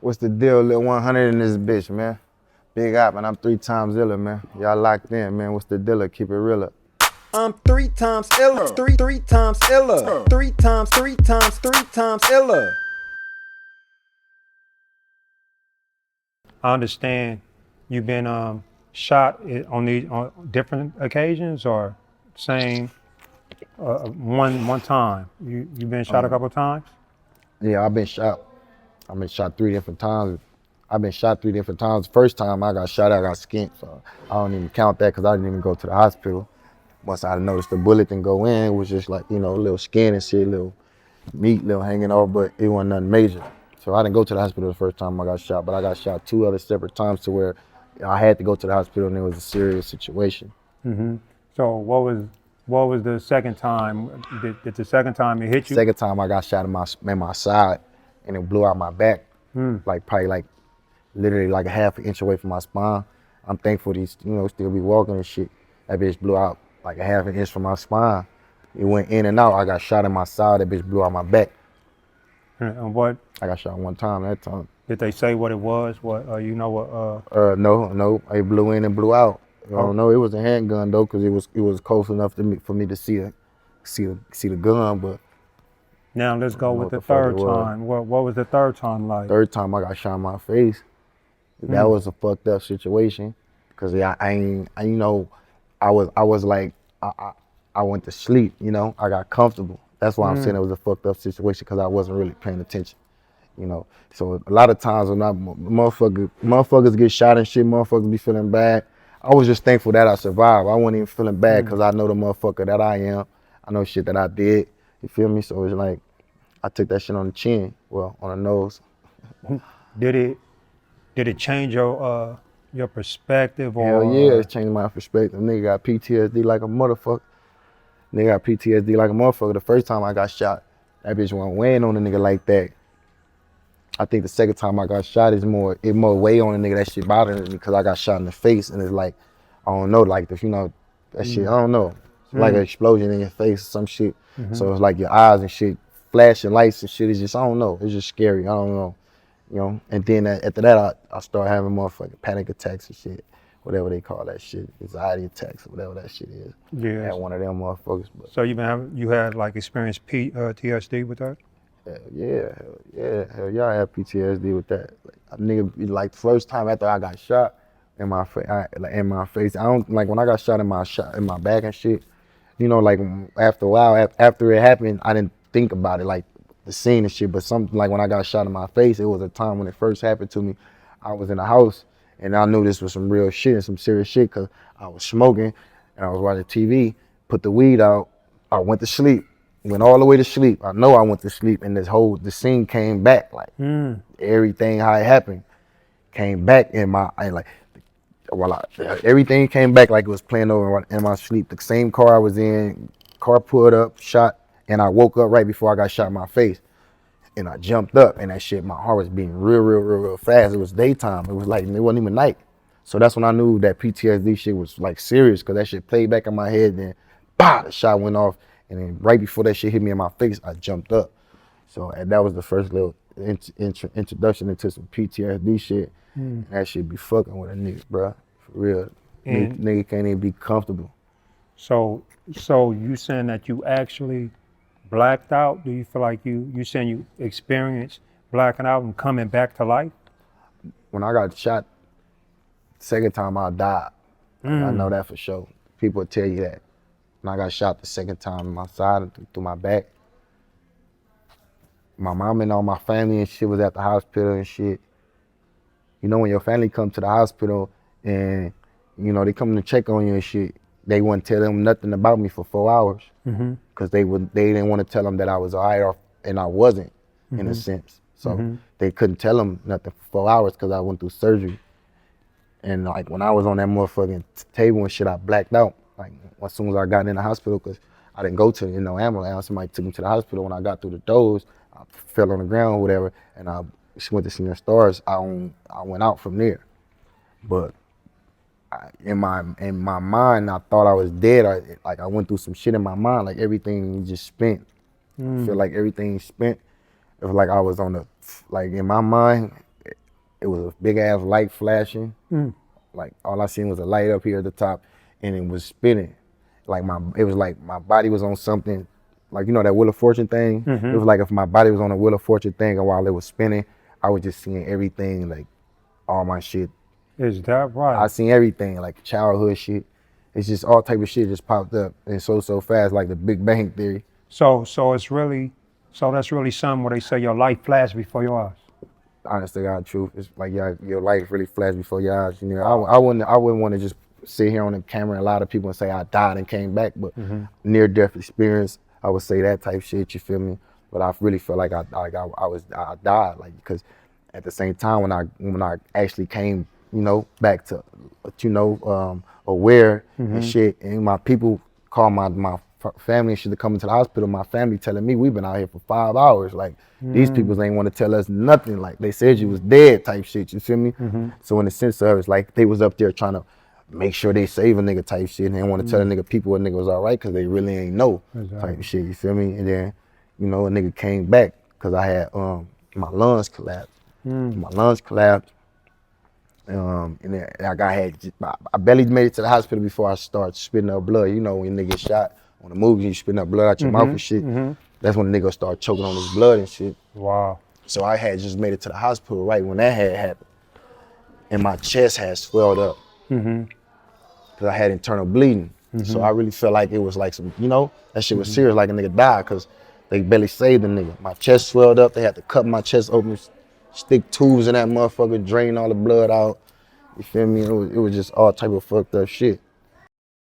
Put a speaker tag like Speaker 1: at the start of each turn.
Speaker 1: What's the deal, Lil 100 in this bitch, man? Big Op, and I'm 3 times iller, man. Y'all locked in, man. What's the dealer? Keep it realer.
Speaker 2: I'm 3 times iller, three times iller, 3 times iller.
Speaker 3: I understand you've been shot on different occasions or same one time. You've been shot a couple times?
Speaker 1: Yeah, I've been shot. I've been shot 3 different times. I've been shot 3 different times. First time I got shot, I got skinned, so I don't even count that because I didn't even go to the hospital. Once I noticed the bullet didn't go in, it was just like, you know, a little skin and shit, little meat, little hanging off, but it wasn't nothing major. So I didn't go to the hospital the first time I got shot, but I got shot 2 other separate times to where I had to go to the hospital and it was a serious situation.
Speaker 3: Mm-hmm. So what was the second time? Did the second time it hit you?
Speaker 1: Second time I got shot in my side and it blew out my back, like probably like literally like a half an inch away from my spine. I'm thankful to, you know, still be walking and shit. That bitch blew out like a half an inch from my spine. It went in and out. I got shot in my side. That bitch blew out my back.
Speaker 3: And what?
Speaker 1: I got shot one time that time.
Speaker 3: Did they say what it was? What you know what?
Speaker 1: No. It blew in and blew out. I don't know. It was a handgun though, cause it was close enough for me to see the gun. But
Speaker 3: now let's go with the third time. What was the third time like?
Speaker 1: Third time I got shot in my face. That was a fucked up situation, cause I was like I went to sleep. You know, I got comfortable. That's why I'm saying it was a fucked up situation, because I wasn't really paying attention, you know. So a lot of times when motherfuckers get shot and shit, motherfuckers be feeling bad. I was just thankful that I survived. I wasn't even feeling bad because I know the motherfucker that I am. I know shit that I did. You feel me? So it's like I took that shit on the chin, well, on the nose.
Speaker 3: Did it change your perspective or?
Speaker 1: Hell yeah, it changed my perspective. Nigga got PTSD like a motherfucker. Nigga got PTSD like a motherfucker. The first time I got shot, that bitch wasn't weighing on a nigga like that. I think the second time I got shot it more weigh on a nigga. That shit bothering me because I got shot in the face, and it's like, I don't know, like that shit, I don't know. It's like an explosion in your face or some shit. So it's like your eyes and shit, flashing lights and shit. It's just, I don't know. It's just scary. I don't know. You know, and then after that, I started having motherfucking panic attacks and shit, whatever they call that shit, anxiety attacks or whatever that shit is.
Speaker 3: Yeah.
Speaker 1: I had one of them motherfuckers. But
Speaker 3: so you had like experienced P.T.S.D with that?
Speaker 1: hell yeah, I had PTSD with that. Like, a nigga, like the first time after I got shot in my face, I don't like when I got shot in my back and shit. You know, like after a while, after it happened, I didn't think about it, like the scene and shit. But something like when I got shot in my face, it was a time when it first happened to me. I was in the house and I knew this was some real shit and some serious shit, because I was smoking and I was watching TV, put the weed out, I went to sleep. Went all the way to sleep. I know I went to sleep, and the scene came back, like everything how it happened came back in my everything came back like it was playing over in my sleep. The same car I was in, car pulled up, shot, and I woke up right before I got shot in my face, and I jumped up, and that shit, my heart was beating real fast. It was daytime. It was like it wasn't even night. So that's when I knew that PTSD shit was like serious, because that shit played back in my head. Then, bah, the shot went off. And then right before that shit hit me in my face, I jumped up. So and that was the first little introduction into some PTSD shit. And that shit be fucking with a nigga, bro. For real. Nigga can't even be comfortable.
Speaker 3: So you saying that you actually blacked out? Do you feel like you saying you experienced blacking out and coming back to life?
Speaker 1: When I got shot, second time I died. I know that for sure. People will tell you that. When I got shot the second time in my side and through my back, my mom and all my family and shit was at the hospital and shit. You know, when your family come to the hospital and, you know, they come to check on you and shit, they wouldn't tell them nothing about me for 4 hours. Because they didn't want to tell them that I was all right, and I wasn't, in a sense. So they couldn't tell them nothing for 4 hours because I went through surgery. And like when I was on that motherfucking table and shit, I blacked out. Like as soon as I got in the hospital, because I didn't go to ambulance. Somebody took me to the hospital. When I got through the doors, I fell on the ground or whatever, and I went to see the stars. I went out from there. But in my mind, I thought I was dead. I went through some shit in my mind, like everything just spent. I feel like everything spent. It was like I was in my mind, it was a big ass light flashing.
Speaker 3: Mm.
Speaker 1: Like all I seen was a light up here at the top, and it was spinning. Like it was like my body was on something, like you know that Wheel of Fortune thing.
Speaker 3: Mm-hmm.
Speaker 1: It was like if my body was on a Wheel of Fortune thing, and while it was spinning, I was just seeing everything, like all my shit.
Speaker 3: Is that right?
Speaker 1: I seen everything, like childhood shit. It's just all type of shit just popped up and so fast, like the Big Bang Theory.
Speaker 3: So that's really something where they say your life flashed before your eyes.
Speaker 1: Honest to God truth, it's like your life really flashed before your eyes. You know, I wouldn't want to just sit here on the camera and lie to people and say I died and came back, but near death experience, I would say that type shit. You feel me? But I really feel like I died, like because at the same time when I actually came, you know, back to, you know, aware and shit, and my people call my family and shit to come into the hospital. My family telling me we've been out here for 5 hours. Like these people ain't want to tell us nothing. Like they said you was dead type shit. You feel me? So in the sense of it's like they was up there trying to make sure they save a nigga type shit, and they want to tell a nigga people a nigga was all right because they really ain't know type shit. You feel me? And then you know a nigga came back because I had my lungs collapsed. My lungs collapsed. And then I barely made it to the hospital before I started spitting up blood. You know when nigga get shot on the movie, you spitting up blood out your mouth and shit. That's when the nigga start choking on his blood and shit.
Speaker 3: Wow.
Speaker 1: So I had just made it to the hospital right when that had happened, and my chest had swelled up because I had internal bleeding. So I really felt like it was like some, you know, that shit was serious, like a nigga died because they barely saved the nigga. My chest swelled up. They had to cut my chest open, stick tubes in that motherfucker, drain all the blood out. You feel me? It was just all type of fucked up shit.